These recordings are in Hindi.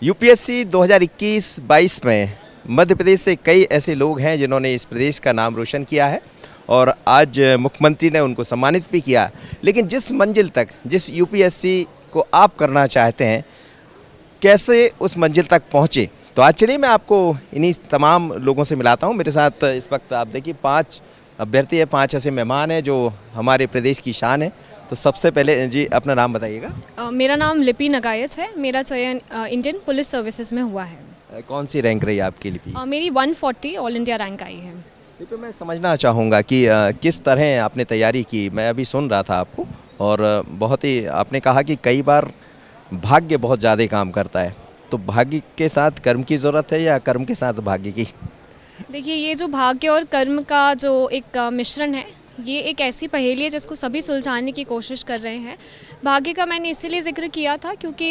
यूपीएससी 2021-22 में मध्य प्रदेश से कई ऐसे लोग हैं जिन्होंने इस प्रदेश का नाम रोशन किया है और आज मुख्यमंत्री ने उनको सम्मानित भी किया। लेकिन जिस मंजिल तक जिस यूपीएससी को आप करना चाहते हैं, कैसे उस मंजिल तक पहुँचे, तो आज चलिए मैं आपको इन्हीं तमाम लोगों से मिलाता हूँ। मेरे साथ इस वक्त आप देखिए 5 अभ्यर्थी है, 5 ऐसे मेहमान हैं जो हमारे प्रदेश की शान है। तो सबसे पहले जी अपना नाम बताइएगा। मेरा नाम लिपि नगायच है। मेरा चयन इंडियन पुलिस सर्विसेज में हुआ है। कौन सी रैंक रही आपकी लिपि? मेरी 140 ऑल इंडिया रैंक आई है। लिपि मैं समझना चाहूँगा कि किस तरह आपने तैयारी की। मैं अभी सुन रहा था आपको और बहुत ही आपने कहा कि कई बार भाग्य बहुत ज़्यादा काम करता है, तो भाग्य के साथ कर्म की ज़रूरत है या कर्म के साथ भाग्य की? देखिए, ये जो भाग्य और कर्म का जो एक मिश्रण है, ये एक ऐसी पहेली है जिसको सभी सुलझाने की कोशिश कर रहे हैं। भाग्य का मैंने इसीलिए ज़िक्र किया था क्योंकि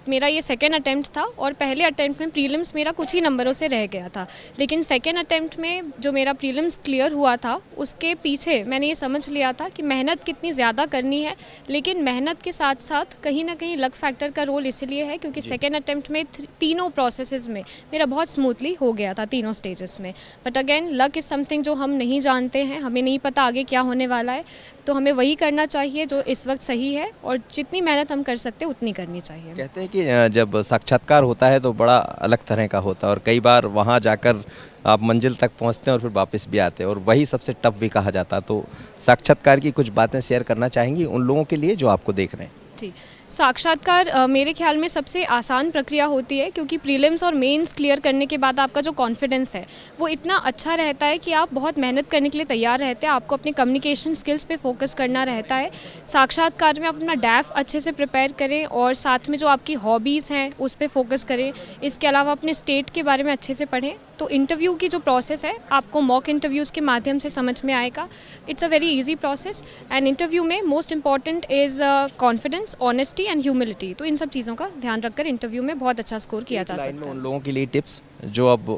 मेरा ये सेकेंड अटेम्प्ट था और पहले अटेम्प्ट में प्रीलिम्स मेरा कुछ ही नंबरों से रह गया था। लेकिन सेकेंड अटेम्प्ट में जो मेरा प्रीलिम्स क्लियर हुआ था, उसके पीछे मैंने ये समझ लिया था कि मेहनत कितनी ज़्यादा करनी है, लेकिन मेहनत के साथ साथ कहीं ना कहीं लक फैक्टर का रोल इसलिए है क्योंकि सेकेंड अटेम्प्ट में तीनों प्रोसेसेस में मेरा बहुत स्मूथली हो गया था, तीनों स्टेजेस में। But again luck is something जो हम नहीं जानते हैं, हमें नहीं पता आगे क्या होने वाला है, तो हमें वही करना चाहिए जो इस वक्त सही है और जितनी मेहनत हम कर सकते हैं उतनी करनी चाहिए। कहते हैं कि जब साक्षात्कार होता है तो बड़ा अलग तरह का होता है और कई बार वहाँ जाकर आप मंजिल तक पहुँचते हैं और फिर वापस भी आते हैं और वही सबसे टफ भी कहा जाता है। तो साक्षात्कार की कुछ बातें शेयर करना चाहेंगी उन लोगों के लिए जो आपको देख रहे हैं? जी, साक्षात्कार मेरे ख्याल में सबसे आसान प्रक्रिया होती है क्योंकि प्रीलिम्स और मेंस क्लियर करने के बाद आपका जो कॉन्फिडेंस है वो इतना अच्छा रहता है कि आप बहुत मेहनत करने के लिए तैयार रहते हैं। आपको अपने कम्युनिकेशन स्किल्स पे फोकस करना रहता है। साक्षात्कार में आप अपना डैफ अच्छे से प्रिपेयर करें और साथ में जो आपकी हॉबीज़ हैं उस पर फोकस करें। इसके अलावा अपने स्टेट के बारे में अच्छे से पढ़ें। तो इंटरव्यू की जो प्रोसेस है आपको मॉक इंटरव्यूज़ के माध्यम से समझ में आएगा। It's a very easy process and interview में most important is confidence, honesty and humility. तो इन सब चीज़ों का ध्यान रखकर इंटरव्यू में बहुत अच्छा स्कोर किया जा सकता है। उन लोगों के लिए टिप्स जो अब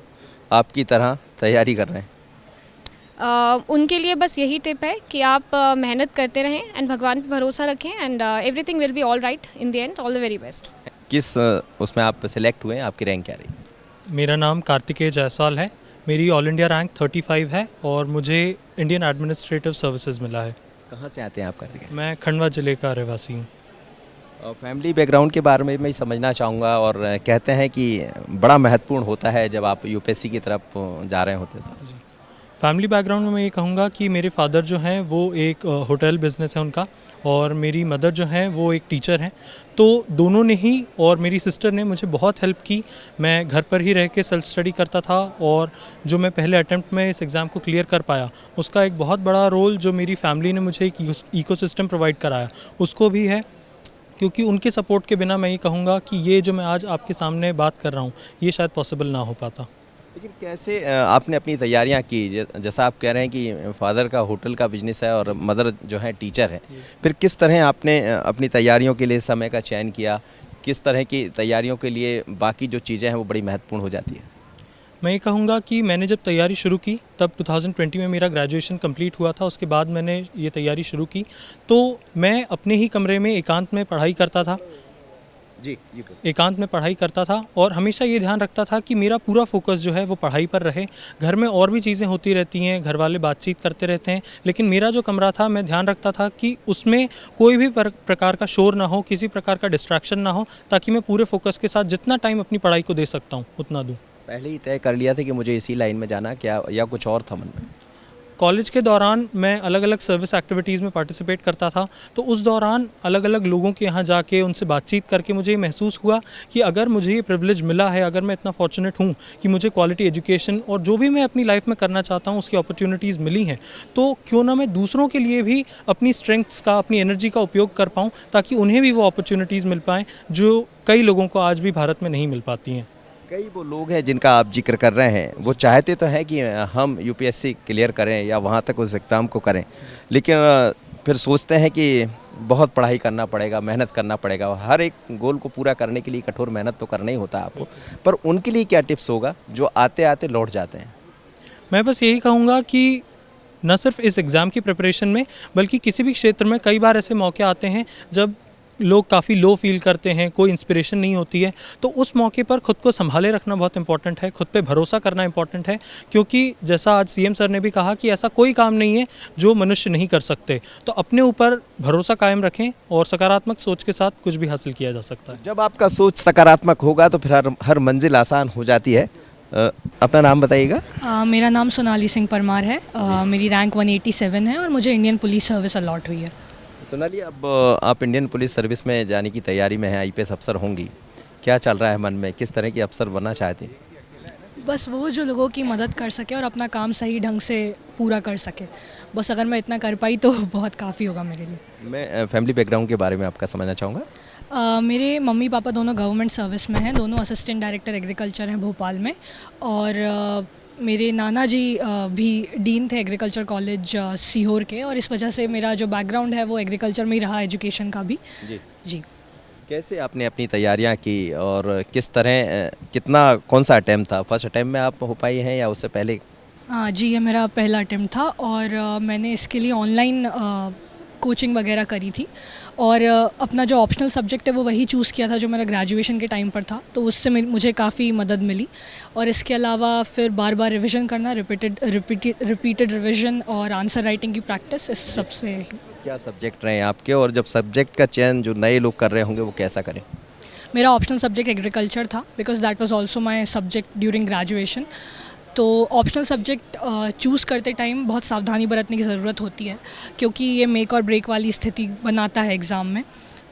आपकी तरह तैयारी कर रहे हैं? उनके लिए बस यही टिप है कि आप मेहनत करते रहें एंड भगवान पे भरोसा रखें and everything will be all right in the end. All the very best. किस उसमें आप सिलेक्ट हुए हैं, आपकी रैंक क्या रही? मेरा नाम कार्तिकेय जायसवाल है। मेरी ऑल इंडिया रैंक 35 है और मुझे इंडियन एडमिनिस्ट्रेटिव सर्विसेज मिला है। कहाँ से आते हैं आप कार्तिकेय? मैं खंडवा ज़िले का रहवासी हूँ। फैमिली बैकग्राउंड के बारे में मैं समझना चाहूँगा और कहते हैं कि बड़ा महत्वपूर्ण होता है जब आप यूपीएससी की तरफ जा रहे होते तो। जी, फैमिली बैकग्राउंड में मैं ये कहूँगा कि मेरे फादर जो हैं वो एक होटल बिज़नेस है उनका और मेरी मदर जो हैं वो एक टीचर हैं। तो दोनों ने ही और मेरी सिस्टर ने मुझे बहुत हेल्प की। मैं घर पर ही रह के सेल्फ स्टडी करता था और जो मैं पहले अटेम्प्ट में इस एग्ज़ाम को क्लियर कर पाया उसका एक बहुत बड़ा रोल जो मेरी फैमिली ने मुझे एक इकोसिस्टम प्रोवाइड कराया उसको भी है, क्योंकि उनके सपोर्ट के बिना मैं ये कहूँगा कि ये जो मैं आज आपके सामने बात कर रहा हूँ ये शायद पॉसिबल ना हो पाता। लेकिन कैसे आपने अपनी तैयारियां की? जैसा आप कह रहे हैं कि फादर का होटल का बिजनेस है और मदर जो है टीचर है, फिर किस तरह आपने अपनी तैयारियों के लिए समय का चयन किया? किस तरह की तैयारियों के लिए बाकी जो चीज़ें हैं वो बड़ी महत्वपूर्ण हो जाती है? मैं ये कहूँगा कि मैंने जब तैयारी शुरू की तब 2020 में मेरा ग्रेजुएशन कंप्लीट हुआ था। उसके बाद मैंने ये तैयारी शुरू की तो मैं अपने ही कमरे में एकांत में पढ़ाई करता था। जी एकांत में पढ़ाई करता था और हमेशा ये ध्यान रखता था कि मेरा पूरा फोकस जो है वो पढ़ाई पर रहे। घर में और भी चीज़ें होती रहती हैं, घर वाले बातचीत करते रहते हैं, लेकिन मेरा जो कमरा था मैं ध्यान रखता था कि उसमें कोई भी प्रकार का शोर ना हो, किसी प्रकार का डिस्ट्रैक्शन ना हो, ताकि मैं पूरे फोकस के साथ जितना टाइम अपनी पढ़ाई को दे सकता हूँ उतना दूँ। पहले ही तय कर लिया था कि मुझे इसी लाइन में जाना क्या, या कुछ और था मन में? कॉलेज के दौरान मैं अलग अलग सर्विस एक्टिविटीज़ में पार्टिसिपेट करता था, तो उस दौरान अलग अलग लोगों के यहाँ जाके उनसे बातचीत करके मुझे ये महसूस हुआ कि अगर मुझे ये प्रिविलेज मिला है, अगर मैं इतना फॉर्चुनेट हूँ कि मुझे क्वालिटी एजुकेशन और जो भी मैं अपनी लाइफ में करना चाहता हूँ उसकी अपॉर्चुनिटीज़ मिली हैं, तो क्यों ना मैं दूसरों के लिए भी अपनी स्ट्रेंथ्स का, अपनी एनर्जी का उपयोग कर पाऊँ ताकि उन्हें भी वो अपॉर्चुनिटीज़ मिल पाएँ जो कई लोगों को आज भी भारत में नहीं मिल पाती हैं। कई वो लोग हैं जिनका आप जिक्र कर रहे हैं, वो चाहते तो हैं कि हम यूपीएससी क्लियर करें या वहाँ तक उस एग्ज़ाम को करें, लेकिन फिर सोचते हैं कि बहुत पढ़ाई करना पड़ेगा, मेहनत करना पड़ेगा। हर एक गोल को पूरा करने के लिए कठोर मेहनत तो करना ही होता है आपको, पर उनके लिए क्या टिप्स होगा जो आते आते लौट जाते हैं? मैं बस यही कहूँगा कि न सिर्फ इस एग्ज़ाम की प्रिपरेशन में बल्कि किसी भी क्षेत्र में कई बार ऐसे मौके आते हैं जब लोग काफ़ी लो फील करते हैं, कोई इंस्पिरेशन नहीं होती है, तो उस मौके पर खुद को संभाले रखना बहुत इंपॉर्टेंट है, खुद पे भरोसा करना इंपॉर्टेंट है, क्योंकि जैसा आज सीएम सर ने भी कहा कि ऐसा कोई काम नहीं है जो मनुष्य नहीं कर सकते। तो अपने ऊपर भरोसा कायम रखें और सकारात्मक सोच के साथ कुछ भी हासिल किया जा सकता है। जब आपका सोच सकारात्मक होगा तो फिर हर मंजिल आसान हो जाती है। अपना नाम बताइएगा। मेरा नाम सोनाली सिंह परमार है। मेरी रैंक 187 है और मुझे इंडियन पुलिस सर्विस अलॉट हुई है। सोनाली, अब आप इंडियन पुलिस सर्विस में जाने की तैयारी में हैं, आईपीएस अफसर होंगी, क्या चल रहा है मन में, किस तरह की अफसर बनना चाहती हैं? बस वो जो लोगों की मदद कर सके और अपना काम सही ढंग से पूरा कर सके, बस अगर मैं इतना कर पाई तो बहुत काफ़ी होगा मेरे लिए। मैं फैमिली बैकग्राउंड के बारे में आपका समझना चाहूँगा। मेरे मम्मी पापा दोनों गवर्नमेंट सर्विस में हैं, दोनों असिस्टेंट डायरेक्टर एग्रीकल्चर हैं भोपाल में, और मेरे नाना जी भी डीन थे एग्रीकल्चर कॉलेज सीहोर के, और इस वजह से मेरा जो बैकग्राउंड है वो एग्रीकल्चर में ही रहा, एजुकेशन का भी। जी जी। कैसे आपने अपनी तैयारियां की और किस तरह, कितना, कौन सा अटैम्प्ट था? फर्स्ट अटैम्प्ट में आप हो पाई हैं या उससे पहले? हाँ जी, ये मेरा पहला अटेम्प्ट था और मैंने इसके लिए ऑनलाइन कोचिंग वगैरह करी थी, और अपना जो ऑप्शनल सब्जेक्ट है वो वही चूज़ किया था जो मेरा ग्रेजुएशन के टाइम पर था, तो उससे मुझे काफ़ी मदद मिली। और इसके अलावा फिर बार बार रिवीजन करना, रिपीटेड रिवीजन और आंसर राइटिंग की प्रैक्टिस, इस सब से। क्या सब्जेक्ट रहे आपके, और जब सब्जेक्ट का चयन जो नए लोग कर रहे होंगे वो कैसा करें? मेरा ऑप्शनल सब्जेक्ट एग्रीकल्चर था, because that was also my subject during graduation. तो ऑप्शनल सब्जेक्ट चूज़ करते टाइम बहुत सावधानी बरतने की ज़रूरत होती है, क्योंकि ये मेक और ब्रेक वाली स्थिति बनाता है एग्ज़ाम में।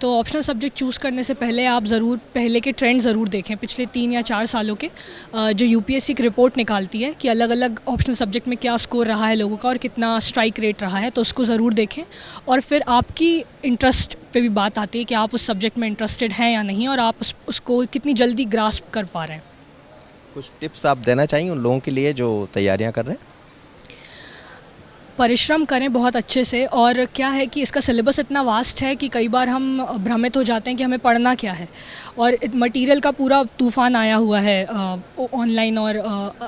तो ऑप्शनल सब्जेक्ट चूज़ करने से पहले आप ज़रूर पहले के ट्रेंड ज़रूर देखें, पिछले 3 या 4 सालों के, जो यूपीएससी की रिपोर्ट निकालती है कि अलग अलग ऑप्शनल सब्जेक्ट में क्या स्कोर रहा है लोगों का और कितना स्ट्राइक रेट रहा है, तो उसको ज़रूर देखें। और फिर आपकी इंटरेस्ट पे भी बात आती है कि आप उस सब्जेक्ट में इंटरेस्टेड हैं या नहीं, और आप उसको कितनी जल्दी ग्रास्प कर पा रहे हैं। कुछ टिप्स आप देना चाहिए उन लोगों के लिए जो तैयारियां कर रहे हैं? परिश्रम करें बहुत अच्छे से, और क्या है कि इसका सिलेबस इतना वास्ट है कि कई बार हम भ्रमित हो जाते हैं कि हमें पढ़ना क्या है, और मटेरियल का पूरा तूफ़ान आया हुआ है ऑनलाइन और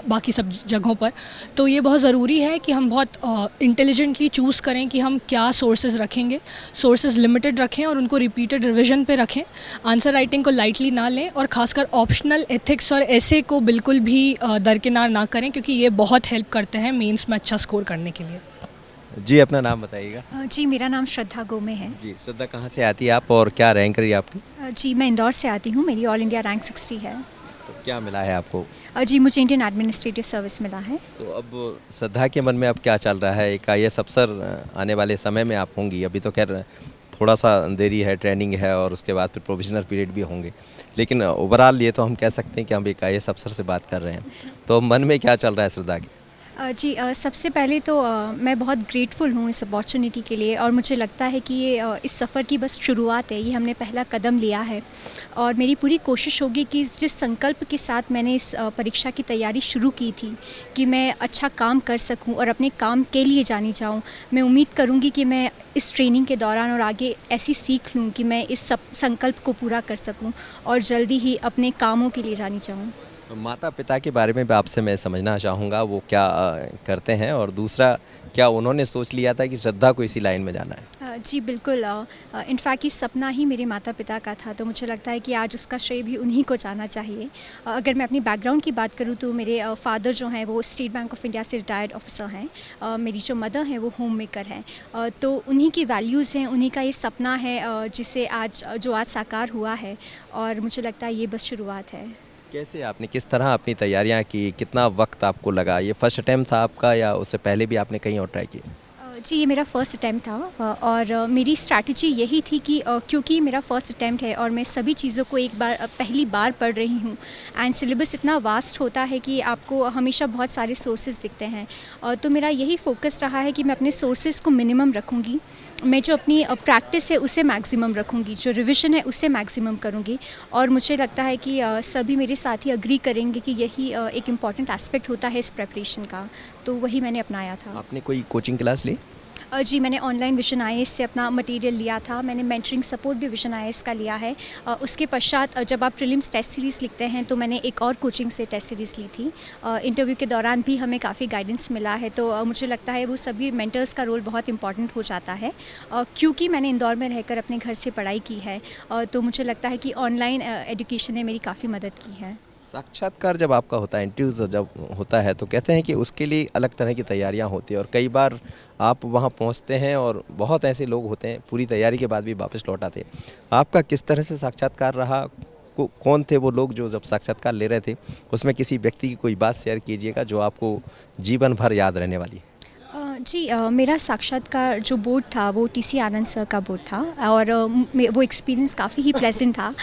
बाकी सब जगहों पर। तो ये बहुत ज़रूरी है कि हम बहुत इंटेलिजेंटली चूज़ करें कि हम क्या सोर्सेज रखेंगे, सोर्सेज लिमिटेड रखें और उनको रिपीटेड रिवीजन पे रखें, आंसर राइटिंग को लाइटली ना लें, और ख़ासकर ऑप्शनल एथिक्स और ऐसे को बिल्कुल भी दरकिनार ना करें, क्योंकि ये बहुत हेल्प करते हैं मेंस में अच्छा स्कोर करने के लिए। जी, अपना नाम बताइएगा। जी, मेरा नाम श्रद्धा गोमे है। जी, श्रद्धा, कहाँ से आती है आप और क्या रैंक रही आपकी? जी, मैं इंदौर से आती हूँ, मेरी ऑल इंडिया रैंक 60 है। तो क्या मिला है आपको? जी, मुझे इंडियन एडमिनिस्ट्रेटिव सर्विस मिला है। तो अब श्रद्धा के मन में अब क्या चल रहा है? एक आईएएस अफसर आने वाले समय में आप होंगी, अभी तो खैर थोड़ा सा देरी है, ट्रेनिंग है और उसके बाद फिर प्रोविजनल पीरियड भी होंगे, लेकिन ओवरऑल ये तो हम कह सकते हैं कि हम एक आईएएस अफसर से बात कर रहे हैं। तो मन में क्या चल रहा है श्रद्धा के? जी, सबसे पहले तो मैं बहुत ग्रेटफुल हूँ इस अपॉर्चुनिटी के लिए, और मुझे लगता है कि ये इस सफ़र की बस शुरुआत है, ये हमने पहला कदम लिया है, और मेरी पूरी कोशिश होगी कि जिस संकल्प के साथ मैंने इस परीक्षा की तैयारी शुरू की थी कि मैं अच्छा काम कर सकूं और अपने काम के लिए जानी चाहूँ, मैं उम्मीद करूँगी कि मैं इस ट्रेनिंग के दौरान और आगे ऐसी सीख लूँ कि मैं इस संकल्प को पूरा कर सकूँ और जल्दी ही अपने कामों के लिए जानी चाहूँ। माता पिता के बारे में भी आपसे मैं समझना चाहूँगा, वो क्या करते हैं, और दूसरा, क्या उन्होंने सोच लिया था कि श्रद्धा को इसी लाइन में जाना है? जी बिल्कुल, इनफैक्ट ये सपना ही मेरे माता पिता का था, तो मुझे लगता है कि आज उसका श्रेय भी उन्हीं को जाना चाहिए। अगर मैं अपनी बैकग्राउंड की बात करूँ तो मेरे फादर जो हैं वो स्टेट बैंक ऑफ इंडिया से रिटायर्ड ऑफिसर हैं, मेरी जो मदर हैं वो होम मेकर हैं, तो उन्हीं की वैल्यूज़ हैं, उन्हीं का ये सपना है जिसे जो आज साकार हुआ है, और मुझे लगता है ये बस शुरुआत है। कैसे आपने, किस तरह अपनी तैयारियां की, कितना वक्त आपको लगा? ये फर्स्ट अटैम्प्ट था आपका या उससे पहले भी आपने कहीं और ट्राई किया? जी, ये मेरा फ़र्स्ट अटैम्प्ट था, और मेरी स्ट्रैटेजी यही थी कि क्योंकि मेरा फ़र्स्ट अटैम्प्ट है और मैं सभी चीज़ों को एक बार पहली बार पढ़ रही हूँ, एंड सिलेबस इतना वास्ट होता है कि आपको हमेशा बहुत सारे सोर्सेज दिखते हैं, तो मेरा यही फोकस रहा है कि मैं अपने सोर्सेज को मिनिमम रखूँगी, मैं जो अपनी प्रैक्टिस है उसे मैक्सिमम रखूँगी, जो रिविज़न है उसे मैक्सिमम करूँगी, और मुझे लगता है कि सभी मेरे साथी अग्री करेंगे कि यही एक इम्पॉर्टेंट एस्पेक्ट होता है इस प्रेपरेशन का, तो वही मैंने अपनाया था। आपने कोई कोचिंग क्लास ली? जी, मैंने ऑनलाइन विजन आईएएस से अपना मटेरियल लिया था। मैंने मेंटरिंग सपोर्ट भी विजन आईएएस का लिया है। उसके पश्चात जब आप प्रीलिम्स टेस्ट सीरीज़ लिखते हैं तो मैंने एक और कोचिंग से टेस्ट सीरीज़ ली थी। इंटरव्यू के दौरान भी हमें काफ़ी गाइडेंस मिला है, तो मुझे लगता है वो सभी मेंटर्स का रोल बहुत इंपॉर्टेंट हो जाता है। क्योंकि मैंने इंदौर में रहकर अपने घर से पढ़ाई की है, तो मुझे लगता है कि ऑनलाइन एजुकेशन ने मेरी काफ़ी मदद की है। साक्षात्कार जब आपका होता है, इंटरव्यूज़ जब होता है, तो कहते हैं कि उसके लिए अलग तरह की तैयारियां होती हैं और कई बार आप वहां पहुंचते हैं और बहुत ऐसे लोग होते हैं पूरी तैयारी के बाद भी वापस लौट आते हैं। आपका किस तरह से साक्षात्कार रहा? कौन थे वो लोग जो जब साक्षात्कार ले रहे थे, उसमें किसी व्यक्ति की कोई बात शेयर कीजिएगा जो आपको जीवन भर याद रहने वाली है? जी, मेरा साक्षात्कार जो बोर्ड था वो टीसी आनंद सर का बोर्ड था और वो एक्सपीरियंस काफ़ी ही प्लेजेंट था।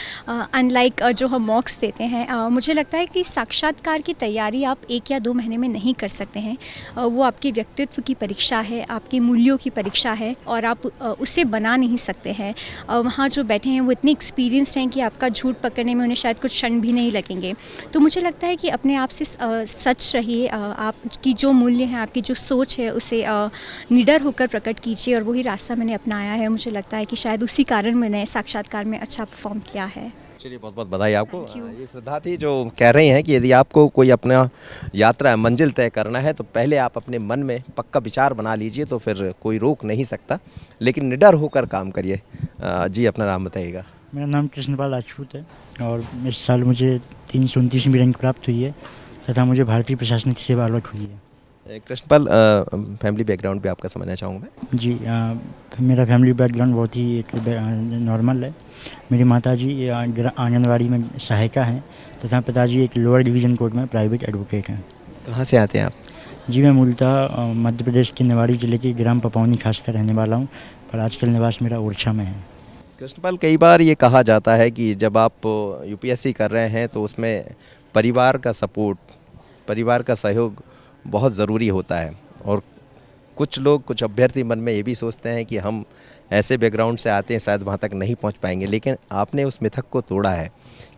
अनलाइक जो हम मॉक्स देते हैं, मुझे लगता है कि साक्षात्कार की तैयारी आप 1 या 2 महीने में नहीं कर सकते हैं। वो आपके व्यक्तित्व की परीक्षा है, आपके मूल्यों की परीक्षा है और आप उसे बना नहीं सकते हैं। वहाँ जो बैठे हैं वो इतने एक्सपीरियंस्ड हैं कि आपका झूठ पकड़ने में उन्हें शायद कुछ क्षण भी नहीं लगेंगे। तो मुझे लगता है कि अपने आप से सच रहिए, आपकी जो मूल्य हैं, आपकी जो सोच है उसे निडर होकर प्रकट कीजिए और वही रास्ता मैंने अपनाया है। मुझे लगता है कि शायद उसी कारण मैंने साक्षात्कार में अच्छा परफॉर्म किया है। चलिए, बहुत बहुत बधाई आपको। Thank you. ये श्रद्धा थी जो कह रही हैं कि यदि आपको कोई अपना यात्रा मंजिल तय करना है तो पहले आप अपने मन में पक्का विचार बना लीजिए, तो फिर कोई रोक नहीं सकता, लेकिन निडर होकर काम करिए। जी, अपना नाम बताइएगा। मेरा नाम कृष्णपाल राजपूत है और इस साल मुझे 329वीं रैंक प्राप्त हुई है तथा मुझे भारतीय प्रशासनिक सेवा अलॉट हुई है। कृष्णपाल, फैमिली बैकग्राउंड पे आपका समझना चाहूँगा मैं। जी, मेरा फैमिली बैकग्राउंड बहुत ही एक नॉर्मल है। मेरी माताजी आंगनवाड़ी में सहायिका हैं तथा पिताजी एक लोअर डिवीज़न कोर्ट में प्राइवेट एडवोकेट हैं। कहाँ से आते हैं आप? जी, मैं मूलतः मध्य प्रदेश के निवाड़ी ज़िले के ग्राम पपौनी खास कर रहने वाला हूँ, पर आजकल निवास मेरा ओरछा में है। कृष्णपाल, कई बार ये कहा जाता है कि जब आप यूपीएससी कर रहे हैं तो उसमें परिवार का सपोर्ट, परिवार का सहयोग बहुत ज़रूरी होता है और कुछ अभ्यर्थी मन में ये भी सोचते हैं कि हम ऐसे बैकग्राउंड से आते हैं शायद वहाँ तक नहीं पहुँच पाएंगे, लेकिन आपने उस मिथक को तोड़ा है।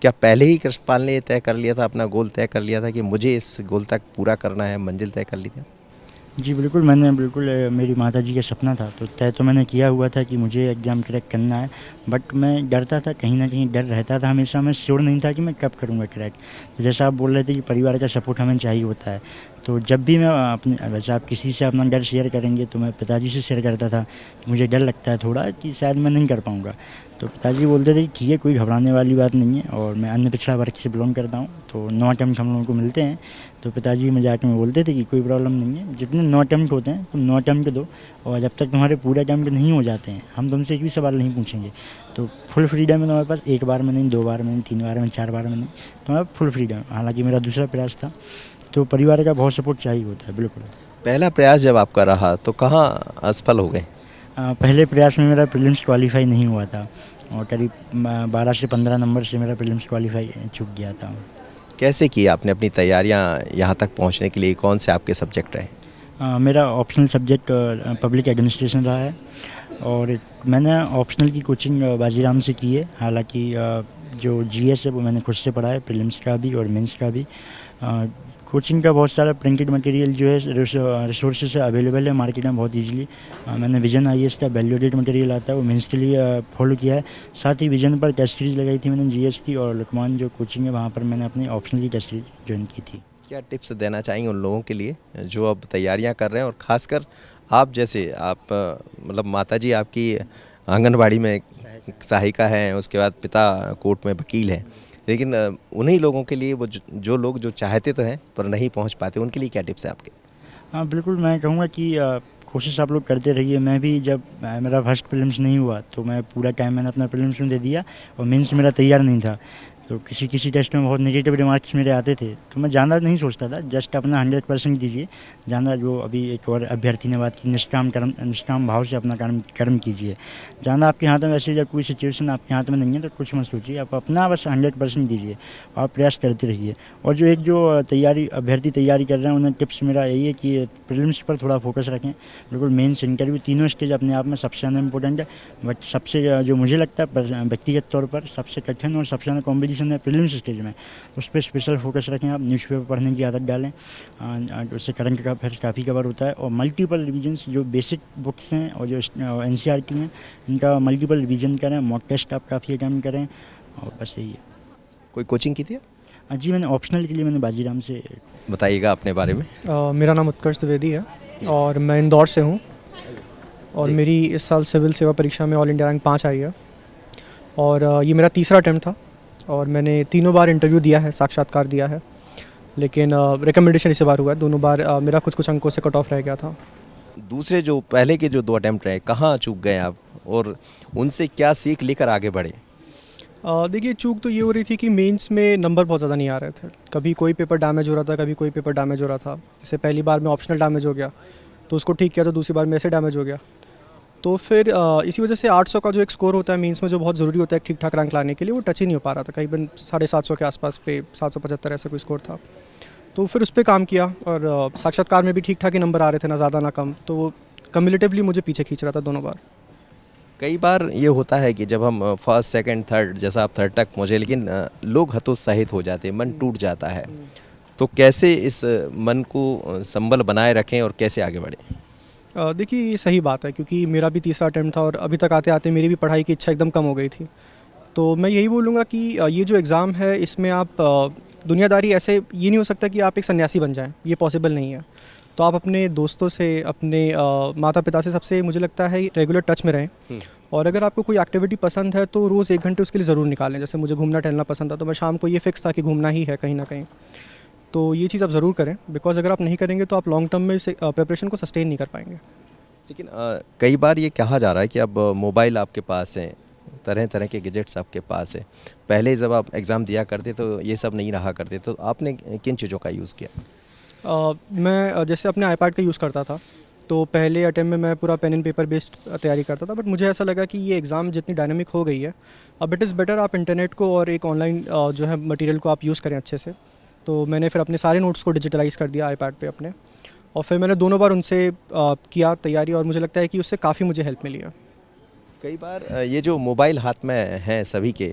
क्या पहले ही कृष्णपाल ने ये तय कर लिया था, अपना गोल तय कर लिया था कि मुझे इस गोल तक पूरा करना है, मंजिल तय कर ली थी? जी बिल्कुल, मेरी माताजी का सपना था, तो तय तो मैंने किया हुआ था कि मुझे एग्ज़ाम क्रैक करना है, बट मैं डरता था, कहीं ना कहीं डर रहता था हमेशा। मैं श्योर नहीं था कि मैं कब करूँगा क्रैक। तो जैसा आप बोल रहे थे कि परिवार का सपोर्ट हमें चाहिए होता है, तो जब भी मैं वैसे आप किसी से अपना डर शेयर करेंगे तो मैं पिताजी से शेयर करता था कि मुझे डर लगता है थोड़ा कि शायद मैं नहीं कर पाऊँगा। तो पिताजी बोलते थे कि ठीक है, कोई घबराने वाली बात नहीं है, और मैं अन्य पिछड़ा वर्ग से बिलोंग करता हूँ, तो 9 अटेम्प्ट हम लोगों को मिलते हैं। तो पिताजी मजाक में बोलते थे कि कोई प्रॉब्लम नहीं है, जितने 9 अटेम्प्ट होते हैं तुम 9 अटेम्प्ट दो, और जब तक तुम्हारे पूरे अटेम्प्ट नहीं हो जाते हैं हम तुमसे एक भी सवाल नहीं पूछेंगे। तो फुल फ्रीडम है तुम्हारे पास, 1 बार में नहीं, 2 बार में नहीं, 3 बार में, 4 बार में नहीं, तुम्हारा फुल फ्रीडम। हालांकि मेरा दूसरा प्रयास था, तो परिवार का बहुत सपोर्ट चाहिए होता है। बिल्कुल। पहला प्रयास जब आपका रहा तो कहाँ असफल हो गए? पहले प्रयास में मेरा प्रीलिम्स क्वालिफाई नहीं हुआ था और करीब 12 से 15 नंबर से मेरा प्रीलिम्स क्वालिफाई चूक गया था। कैसे की आपने अपनी तैयारियां यहाँ तक पहुँचने के लिए? कौन से आपके सब्जेक्ट रहे? मेरा ऑप्शनल सब्जेक्ट पब्लिक एडमिनिस्ट्रेशन रहा है और मैंने ऑप्शनल की कोचिंग बाजीराम से की है। हालांकि जो जीएस है वो मैंने खुद से पढ़ा है, प्रीलिम्स का भी और मेंस का भी। कोचिंग का बहुत सारा प्रिंटेड मटेरियल जो है रिसोर्सेज अवेलेबल है मार्केट में बहुत इजीली। मैंने विजन आईएएस का वैल्यूडेड मटेरियल आता है वो मेंस के लिए फॉलो किया है। साथ ही विजन पर टेस्ट सीरीज लगाई थी मैंने जीएस की, और लुकमान जो कोचिंग है वहाँ पर मैंने अपनी ऑप्शनल की टेस्ट सीरीज ज्वाइन की थी। क्या टिप्स देना चाहेंगे उन लोगों के लिए जो अब तैयारियां कर रहे हैं, और ख़ासकर आप जैसे मतलब माताजी आपकी आंगनबाड़ी में सहायिका हैं, उसके बाद पिता कोर्ट में वकील हैं, लेकिन उन्हीं लोगों के लिए वो जो लोग जो चाहते तो हैं पर नहीं पहुंच पाते, उनके लिए क्या टिप्स है आपके? हाँ बिल्कुल, मैं कहूँगा कि कोशिश आप लोग करते रहिए। मैं भी जब मेरा फर्स्ट प्रीलिम्स नहीं हुआ तो मैं पूरा टाइम मैंने अपना प्रीलिम्स में दे दिया और मेंस मेरा तैयार नहीं था। तो किसी टेस्ट में बहुत नेगेटिव रिमार्क्स मेरे आते थे, तो मैं ज़्यादा नहीं सोचता था, जस्ट अपना 100% दीजिए। ज़्यादा जो अभी एक और अभ्यर्थी ने बात की, निष्काम भाव से अपना कर्म कीजिए। ज़्यादा आपके हाथ में वैसे जब कोई सिचुएशन आपके हाथ में नहीं है तो कुछ मत सोचिए, आप अपना बस 100% दीजिए और प्रयास करते रहिए। और जो अभ्यर्थी तैयारी कर रहे हैं उन्हें टिप्स मेरा यही है कि प्रीलिम्स पर थोड़ा फोकस रखें। बिल्कुल मेंस इंटरव्यू तीनों स्टेज अपने आप में सबसे ज़्यादा इंपॉर्टेंट है, बट सबसे जो मुझे लगता है व्यक्तिगत तौर पर सबसे कठिन और सबसे ज़्यादा कॉम्पिटिशन कंपटीशन है प्रीलिम्स स्टेज में, उस पर स्पेशल फोकस रखें आप, न्यूज़पेपर पढ़ने की आदत डालें, उससे करंट अफेयर्स काफ़ी कवर होता है, और मल्टीपल रिवीजन्स जो बेसिक बुक्स हैं और जो NCERT हैं इनका मल्टीपल रिवीजन करें, मॉक टेस्ट आप काफ़ी अटेम्प्ट करें, और बस यही है। कोई कोचिंग की थी? जी मैंने ऑप्शनल के लिए मैंने बाजीराम से। बताइएगा अपने बारे में। मेरा नाम उत्कर्ष द्विवेदी है और मैं इंदौर से हूँ, और मेरी इस साल सिविल सेवा परीक्षा में ऑल इंडिया रैंक 5 आई है, और ये मेरा तीसरा अटैम्प्ट था, और मैंने तीनों बार इंटरव्यू दिया है, साक्षात्कार दिया है, लेकिन रिकमेंडेशन इस बार हुआ है। दोनों बार मेरा कुछ अंकों से कट ऑफ रह गया था। दूसरे जो पहले के जो 2 अटैम्प्ट रहे, कहाँ चूक गए आप और उनसे क्या सीख लेकर आगे बढ़े? देखिए, चूक तो ये हो रही थी कि मेंस में नंबर बहुत ज़्यादा नहीं आ रहे थे। कभी कोई पेपर डैमेज हो रहा था, कभी कोई पेपर डैमेज हो रहा था। जैसे पहली बार में ऑप्शनल डैमेज हो गया तो उसको ठीक किया, तो दूसरी बार में ऐसे डैमेज हो गया। तो फिर इसी वजह से 800 का जो एक स्कोर होता है मेंस में, जो बहुत ज़रूरी होता है ठीक ठाक रैंक लाने के लिए, वो टच ही नहीं हो पा रहा था। करीबन 750 के आसपास पे 775 ऐसा कोई स्कोर था। तो फिर उस पर काम किया, और साक्षात्कार में भी ठीक ठाक ही नंबर आ रहे थे, ना ज़्यादा ना कम। तो वो कम्युलेटिवली मुझे पीछे खींच रहा था दोनों बार। कई बार ये होता है कि जब हम फर्स्ट सेकंड थर्ड, जैसा आप थर्ड तक पहुँचे, लेकिन लोग हतोत्साहित हो जाते हैं, मन टूट जाता है, तो कैसे इस मन को संबल बनाए रखें और कैसे आगे बढ़ें? देखिए, ये सही बात है, क्योंकि मेरा भी तीसरा अटैम्प्ट था, और अभी तक आते आते मेरी भी पढ़ाई की इच्छा एकदम कम हो गई थी। तो मैं यही बोलूँगा कि ये जो एग्ज़ाम है, इसमें आप दुनियादारी ऐसे ये नहीं हो सकता कि आप एक सन्यासी बन जाएं, ये पॉसिबल नहीं है। तो आप अपने दोस्तों से, अपने माता पिता से, सबसे मुझे लगता है रेगुलर टच में रहें, और अगर आपको कोई एक्टिविटी पसंद है तो रोज़ 1 घंटे उसके लिए ज़रूर निकालें। जैसे मुझे घूमना टहलना पसंद था, तो मैं शाम को ये फिक्स था कि घूमना ही है कहीं ना कहीं। तो ये चीज़ आप ज़रूर करें, बिकॉज अगर आप नहीं करेंगे तो आप लॉन्ग टर्म में इसे प्रिपरेशन को सस्टेन नहीं कर पाएंगे। लेकिन कई बार ये कहा जा रहा है कि अब मोबाइल आपके पास है, तरह तरह के गैजेट्स आपके पास है। पहले जब आप एग्ज़ाम दिया करते तो ये सब नहीं रहा करते, तो आपने किन चीज़ों का यूज़ किया? मैं जैसे अपने आईपैड का यूज़ करता था, तो पहले अटेम्प्ट में मैं पूरा पेन एंड पेपर बेस्ड तैयारी करता था, बट मुझे ऐसा लगा कि ये एग्ज़ाम जितनी डायनामिक हो गई है, अब इट इज़ बेटर आप इंटरनेट को और एक ऑनलाइन जो है मटेरियल को आप यूज़ करें अच्छे से। तो मैंने फिर अपने सारे नोट्स को डिजिटलाइज़ कर दिया आईपैड पे अपने, और फिर मैंने दोनों बार उनसे किया तैयारी, और मुझे लगता है कि उससे काफ़ी मुझे हेल्प मिली है। कई बार ये जो मोबाइल हाथ में है सभी के,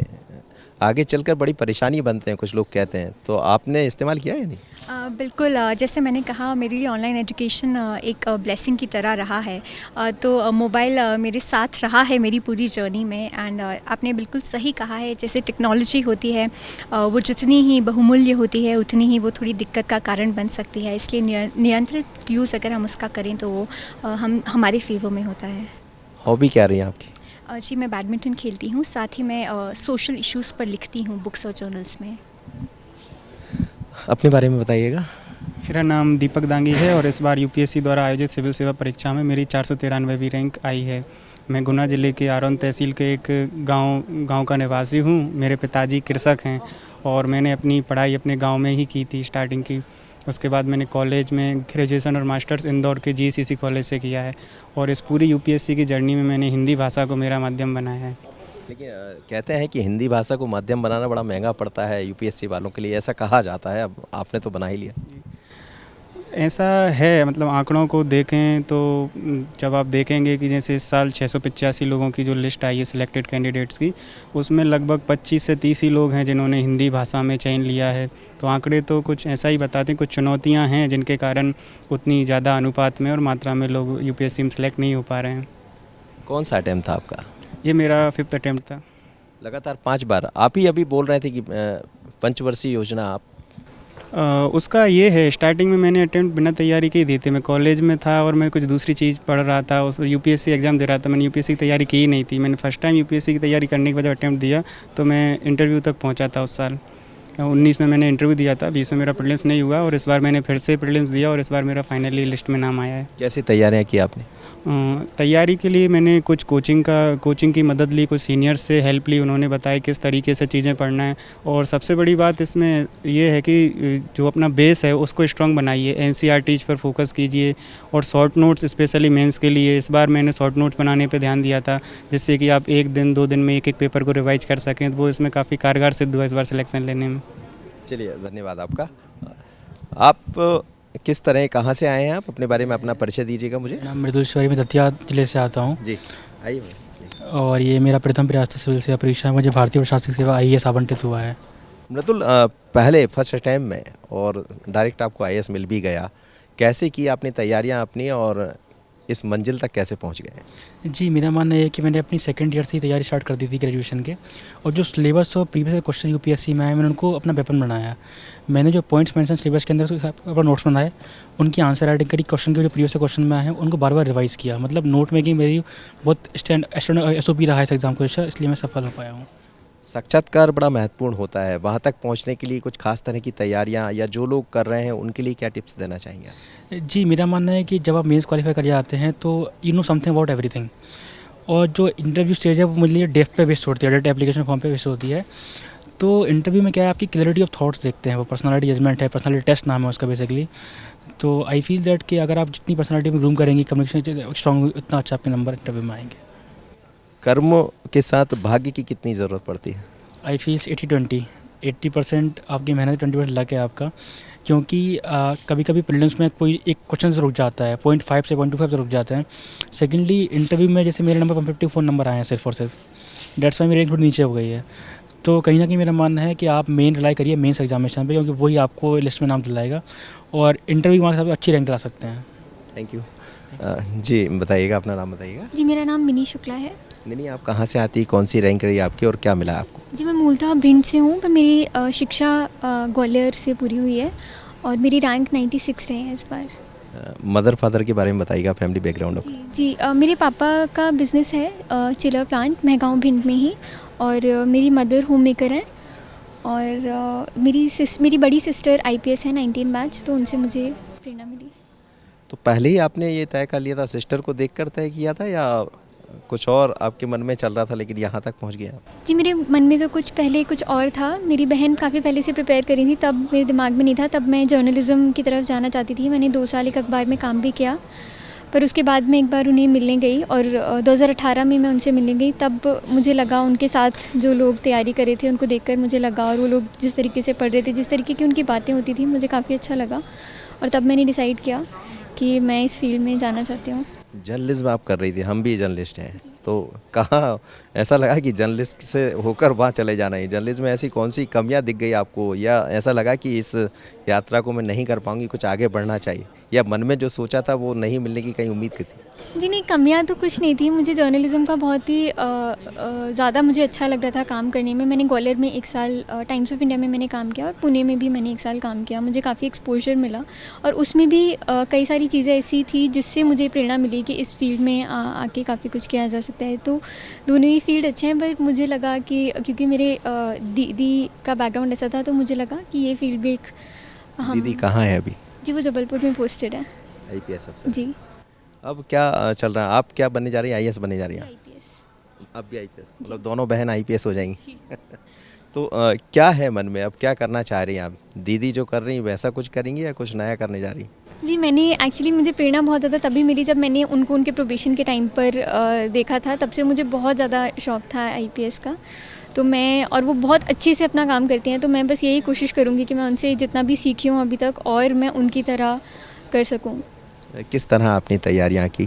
आगे चलकर बड़ी परेशानी बनते हैं, कुछ लोग कहते हैं, तो आपने इस्तेमाल किया है नहीं? बिल्कुल, जैसे मैंने कहा, मेरे लिए ऑनलाइन एजुकेशन एक ब्लेसिंग की तरह रहा है। तो मोबाइल मेरे साथ रहा है मेरी पूरी जर्नी में। एंड आपने बिल्कुल सही कहा है, जैसे टेक्नोलॉजी होती है वो जितनी ही बहुमूल्य होती है, उतनी ही वो थोड़ी दिक्कत का कारण बन सकती है। इसलिए नियंत्रित यूज़ अगर हम उसका करें तो वो हमारे फेवर में होता है। हॉबी क्या रही है आपकी? जी, मैं बैडमिंटन खेलती हूँ, साथ ही मैं सोशल इश्यूज़ पर लिखती हूँ बुक्स और जर्नल्स में। अपने बारे में बताइएगा। मेरा नाम दीपक दांगी है, और इस बार यूपीएससी द्वारा आयोजित सिविल सेवा परीक्षा में मेरी 493वीं रैंक आई है। मैं गुना ज़िले के आरोन तहसील के एक गांव का निवासी हूं। मेरे पिताजी कृषक हैं, और मैंने अपनी पढ़ाई अपने गांव में ही की थी स्टार्टिंग की। उसके बाद मैंने कॉलेज में ग्रेजुएशन और मास्टर्स इंदौर के जीसीसी कॉलेज से किया है, और इस पूरी यूपीएससी की जर्नी में मैंने हिंदी भाषा को मेरा माध्यम बनाया है। लेकिन कहते हैं कि हिंदी भाषा को माध्यम बनाना बड़ा महंगा पड़ता है यूपीएससी वालों के लिए, ऐसा कहा जाता है। अब आपने तो बना ही लिया। ऐसा है, मतलब आंकड़ों को देखें तो जब आप देखेंगे कि जैसे इस साल 685 लोगों की जो लिस्ट आई है सिलेक्टेड कैंडिडेट्स की, उसमें लगभग 25 से 30 ही लोग हैं जिन्होंने हिंदी भाषा में चयन लिया है। तो आंकड़े तो कुछ ऐसा ही बताते हैं, कुछ चुनौतियां हैं जिनके कारण उतनी ज़्यादा अनुपात में और मात्रा में लोग यूपीएससी में सेलेक्ट नहीं हो पा रहे हैं। कौन सा अटैम्प्ट था आपका? ये मेरा 5th अटैम्प्ट था। लगातार 5 बार। आप ही अभी बोल रहे थे कि पंचवर्षीय योजना आप उसका ये है, स्टार्टिंग में मैंने अटेम्प्ट बिना तैयारी के ही दिए थे। मैं कॉलेज में था और मैं कुछ दूसरी चीज़ पढ़ रहा था, उस यूपीएससी एग्ज़ाम दे रहा था। मैंने यूपीएससी की तैयारी की ही नहीं थी। मैंने फर्स्ट टाइम यूपीएससी की तैयारी करने के बाद अटेम्प्ट दिया तो मैं इंटरव्यू तक पहुंचा था। उस साल 19 में मैंने इंटरव्यू दिया था, 20 में मेरा प्रीलिम्स नहीं हुआ, और इस बार मैंने फिर से प्रीलिम्स दिया और इस बार मेरा फाइनली लिस्ट में नाम आया है। कैसी तैयारियाँ की आपने? तैयारी के लिए मैंने कुछ कोचिंग की मदद ली, कुछ सीनियर्स से हेल्प ली। उन्होंने बताया किस तरीके से चीज़ें पढ़ना है, और सबसे बड़ी बात इसमें ये है कि जो अपना बेस है उसको स्ट्रॉन्ग बनाइए। एनसीईआरटीज पर फोकस कीजिए, और शॉर्ट नोट्स स्पेशली मेंस के लिए इस बार मैंने शॉर्ट नोट्स बनाने पे ध्यान दिया था, जिससे कि आप 1 दिन 2 दिन में एक पेपर को रिवाइज कर सकें। तो वो इसमें काफ़ी कारगर सिद्ध हुआ इस बार सिलेक्शन लेने में। चलिए, धन्यवाद आपका। आप किस तरह, कहाँ से आए हैं आप? अपने बारे में अपना परिचय दीजिएगा मुझे। मैं मृदुलेश्वरी में दतिया जिले से आता हूँ। जी, आइए। और ये मेरा प्रथम प्रयास था सिविल सेवा परीक्षा में। मुझे भारतीय प्रशासनिक सेवा IAS आवंटित हुआ है। मृदुल, पहले फर्स्ट टाइम में और डायरेक्ट आपको IAS मिल भी गया, कैसे की आपने तैयारियां अपनी और इस मंजिल तक कैसे पहुंच गए? जी, मेरा मानना है कि मैंने अपनी सेकंड ईयर से ही तैयारी स्टार्ट कर दी थी ग्रेजुएशन के, और जो सिलेबस और प्रीवियस क्वेश्चन UPSC में आए मैंने उनको अपना वेपन बनाया। मैंने जो पॉइंट्स मेंशन सिलेबस के अंदर अपना नोट्स बनाए, उनकी आंसर राइटिंग करी, क्वेश्चन के जो प्रीवियस क्वेश्चन में आए हैं उनको बार बार रिवाइज़ किया। मतलब नोट मेकिंग मेरी बहुत SOP रहा है इस एग्ज़ाम को, इसलिए मैं सफल हो पाया हूँ। साक्षात्कार बड़ा महत्वपूर्ण होता है, वहाँ तक पहुँचने के लिए कुछ खास तरह की तैयारियाँ या जो लोग कर रहे हैं उनके लिए क्या टिप्स देना चाहेंगे? जी, मेरा मानना है कि जब आप मेंस क्वालिफाई कर जाते हैं तो you know something about everything, और जो इंटरव्यू स्टेज है वो मुझे लिए डेफ पे बेस्ड होती है, डायरेक्ट एप्लीकेशन फॉर्म पे बेस्ड होती है। तो इंटरव्यू में क्या है, आपकी क्लैरिटी ऑफ थॉट्स देखते हैं, वो पर्सनालिटी जजमेंट है, पर्सनालिटी टेस्ट नाम है उसका बेसिकली। तो आई फील दैट कि अगर आप जितनी पर्सनालिटी में ग्रूम करेंगी, कम्युनिकेशन स्ट्रॉन्ग, उतना अच्छा आपके नंबर इंटरव्यू में आएंगे। कर्म के साथ भाग्य की कितनी ज़रूरत पड़ती है? आई फील्स 80-20, 80% आपकी मेहनत, 20% लक है आपका। क्योंकि कभी कभी प्रीलिम्स में कोई एक क्वेश्चन से रुक जाता है, 0.5 से 0.25 से रुक जाते हैं। सेकेंडली इंटरव्यू में जैसे मेरे नंबर 154 नंबर आए हैं सिर्फ और सिर्फ, डेट्स वाई मेरी रैंक थोड़ी नीचे हो गई है। तो कहीं ना कहीं मेरा मानना है कि आप मेन रिलाई करिए मेंस एग्जामिनेशन पे, क्योंकि वही आपको लिस्ट में नाम दिलाएगा, और इंटरव्यू मार्क्स आप अच्छी रैंक दिला सकते हैं। Thank you. जी बताइएगा, अपना नाम बताइएगा। जी, मेरा नाम मिनी शुक्ला है। नहीं, आप कहाँ से आती, कौन सी रैंक रही आपकी और क्या मिला आपको? जी, मैं मूलतः भिंड से हूँ, पर मेरी शिक्षा ग्वालियर से पूरी हुई है और मेरी रैंक 96 रही है इस बार। मदर फादर के बारे में बताइएगा, फैमिली बैकग्राउंड। जी, मेरे पापा का बिज़नेस है चिलर प्लांट महगांव भिंड में ही, और मेरी मदर होम मेकर हैं, और मेरी बड़ी सिस्टर IPS है 19 बैच, तो उनसे मुझे प्रेरणा मिली। तो पहले ही आपने ये तय कर लिया था, सिस्टर को देखकर तय किया था, या कुछ और आपके मन में चल रहा था लेकिन यहाँ तक पहुँच गया? जी, मेरे मन में तो पहले कुछ और था। मेरी बहन काफ़ी पहले से प्रिपेयर करी थी, तब मेरे दिमाग में नहीं था। तब मैं जर्नलिज़्म की तरफ जाना चाहती थी। मैंने 2 साल एक अखबार में काम भी किया, पर उसके बाद मैं एक बार उन्हें मिलने गई, और 2018 में मैं उनसे मिलने गई। तब मुझे लगा, उनके साथ जो लोग तैयारी कर रहे थे उनको देखकर मुझे लगा, और वो लोग जिस तरीके से पढ़ रहे थे, जिस तरीके की उनकी बातें होती थी, मुझे काफ़ी अच्छा लगा, और तब मैंने डिसाइड किया कि मैं इस फील्ड में जाना चाहती हूँ। जर्नलिज्म आप कर रही थी, हम भी जर्नलिस्ट हैं, तो कहाँ ऐसा लगा कि जर्नलिस्ट से होकर वहाँ चले जाना है? जर्नलिज्म में ऐसी कौन सी कमियाँ दिख गई आपको, या ऐसा लगा कि इस यात्रा को मैं नहीं कर पाऊँगी, कुछ आगे बढ़ना चाहिए, या मन में जो सोचा था वो नहीं मिलने की कहीं उम्मीद की थी? जी नहीं, कमियाँ तो कुछ नहीं थी। मुझे जर्नलिज़्म का बहुत ही ज़्यादा मुझे अच्छा लग रहा था काम करने में। मैंने ग्वालियर में 1 साल टाइम्स ऑफ इंडिया में मैंने काम किया, और पुणे में भी मैंने 1 साल काम किया। मुझे काफ़ी एक्सपोजर मिला, और उसमें भी कई सारी चीज़ें ऐसी थी जिससे मुझे प्रेरणा मिली कि इस फील्ड में आके काफ़ी कुछ किया जा सकता है। तो दोनों ही फील्ड अच्छे हैं, बट मुझे लगा कि क्योंकि मेरे दीदी का बैकग्राउंड ऐसा था, तो मुझे लगा कि ये फील्ड भी एक दीदी कहाँ है अभी? जी, वो जबलपुर में पोस्टेड है। IPS अफसर। जी, अब क्या चल रहा है, आप क्या बनने जा रही हैं? IAS बनने जा रही हैं? IPS। अब भी IPS, मतलब दोनों बहन IPS हो जाएंगी। तो क्या है मन में, अब क्या करना चाह रही हैं आप? दीदी जो कर रही हैं वैसा कुछ करेंगी, या कुछ नया करने जा रही हैं? जी, मुझे प्रेरणा बहुत ज़्यादा तभी मिली जब मैंने उनको उनके प्रोबेशन के टाइम पर देखा था। तब से मुझे बहुत ज़्यादा शौक़ था IPS का। तो और वो बहुत अच्छे से अपना काम करती हैं, तो मैं बस यही कोशिश करूँगी कि मैं उनसे जितना भी सीखी हूँ अभी तक, और मैं उनकी तरह कर सकूँ। किस तरह आपने तैयारियाँ की?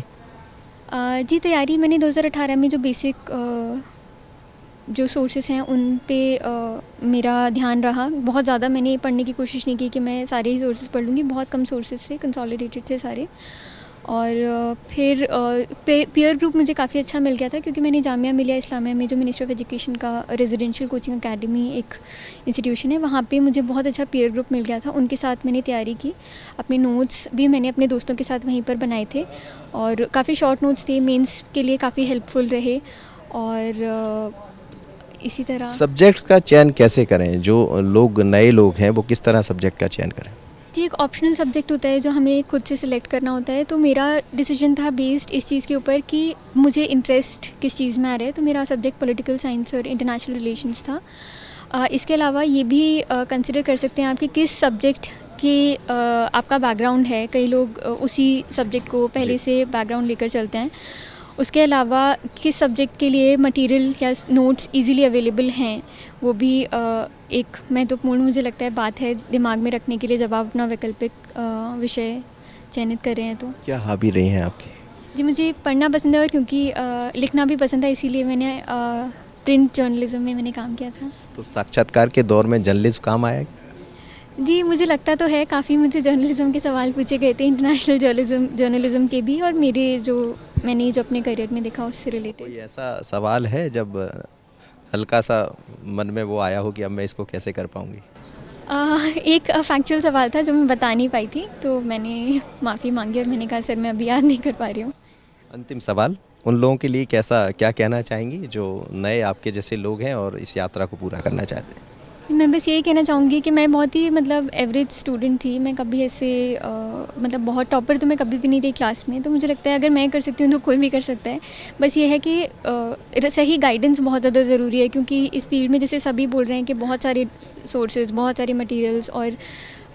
जी, तैयारी मैंने 2018 में जो बेसिक जो सोर्सेस हैं उन पे मेरा ध्यान रहा। बहुत ज़्यादा मैंने पढ़ने की कोशिश नहीं की कि मैं सारे ही सोर्सेस पढ़ लूँगी। बहुत कम सोर्सेस थे, कंसोलिडेटेड थे सारे। और फिर पीयर ग्रुप मुझे काफ़ी अच्छा मिल गया था, क्योंकि मैंने जामिया मिलिया इस्लामिया में, जो मिनिस्ट्री ऑफ एजुकेशन का रेजिडेंशियल कोचिंग अकेडमी एक इंस्टीट्यूशन है, वहाँ पे मुझे बहुत अच्छा पीयर ग्रुप मिल गया था। उनके साथ मैंने तैयारी की। अपने नोट्स भी मैंने अपने दोस्तों के साथ वहीं पर बनाए थे, और काफ़ी शॉर्ट नोट्स थे, मेंस के लिए काफ़ी हेल्पफुल रहे। और इसी तरह सब्जेक्ट का चयन कैसे करें? जो लोग नए लोग हैं वो किस तरह सब्जेक्ट का चयन करें? जी, एक ऑप्शनल सब्जेक्ट होता है जो हमें खुद से सिलेक्ट करना होता है। तो मेरा डिसीजन था बेस्ड इस चीज़ के ऊपर कि मुझे इंटरेस्ट किस चीज़ में आ रहा है। तो मेरा सब्जेक्ट पॉलिटिकल साइंस और इंटरनेशनल रिलेशंस था। इसके अलावा ये भी कंसिडर कर सकते हैं आप कि किस सब्जेक्ट की आपका बैकग्राउंड है। कई लोग उसी सब्जेक्ट को पहले से बैकग्राउंड लेकर चलते हैं। उसके अलावा किस सब्जेक्ट के लिए मटेरियल या नोट्स इजीली अवेलेबल हैं, वो भी एक महत्वपूर्ण मुझे लगता है बात है दिमाग में रखने के लिए, जब आप अपना वैकल्पिक विषय चयनित कर रहे हैं। तो क्या हॉबी रही हैं आपकी? जी मुझे पढ़ना पसंद है और क्योंकि लिखना भी पसंद है, इसीलिए मैंने प्रिंट जर्नलिज्म में मैंने काम किया था। तो साक्षात्कार के दौर में जर्नलिज्म काम आया? जी मुझे लगता तो है, काफ़ी मुझे जर्नलिज्म के सवाल पूछे गए थे, इंटरनेशनल जर्नलिज्म के भी, और मैंने जो अपने करियर में देखा उससे रिलेटेड। कोई ऐसा सवाल है जब हल्का सा मन में वो आया हो कि अब मैं इसको कैसे कर पाऊँगी? एक फैक्चुअल सवाल था जो मैं बता नहीं पाई थी, तो मैंने माफ़ी मांगी और मैंने कहा सर मैं अभी याद नहीं कर पा रही हूँ। अंतिम सवाल, उन लोगों के लिए क्या कहना चाहेंगी जो नए आपके जैसे लोग हैं और इस यात्रा को पूरा करना चाहते हैं? मैं बस यही कहना चाहूँगी कि मैं बहुत ही एवरेज स्टूडेंट थी। मैं कभी ऐसे बहुत टॉपर तो मैं कभी भी नहीं रही क्लास में, तो मुझे लगता है अगर मैं कर सकती हूँ तो कोई भी कर सकता है। बस ये है कि सही गाइडेंस बहुत ज़्यादा ज़रूरी है, क्योंकि इस फील्ड में जैसे सभी बोल रहे हैं कि बहुत सारे सोर्सेज, बहुत सारे मटेरियल्स और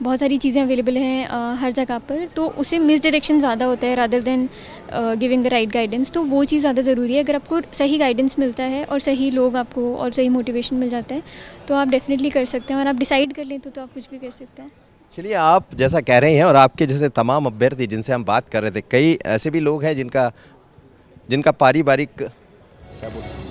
बहुत सारी चीज़ें अवेलेबल हैं हर जगह पर, तो उससे मिस डायरेक्शन ज़्यादा होता है rather than giving the right guidance. तो वो चीज़ ज़्यादा ज़रूरी है। अगर आपको सही गाइडेंस मिलता है और सही लोग आपको और सही मोटिवेशन मिल जाता है तो आप डेफिनेटली कर सकते हैं, और आप डिसाइड कर लें तो आप कुछ भी कर सकते हैं। चलिए, आप जैसा कह रहे हैं और आपके जैसे तमाम अभ्यर्थी जिनसे हम बात कर रहे थे, कई ऐसे भी लोग हैं जिनका पारिवारिक क्या बोलते हैं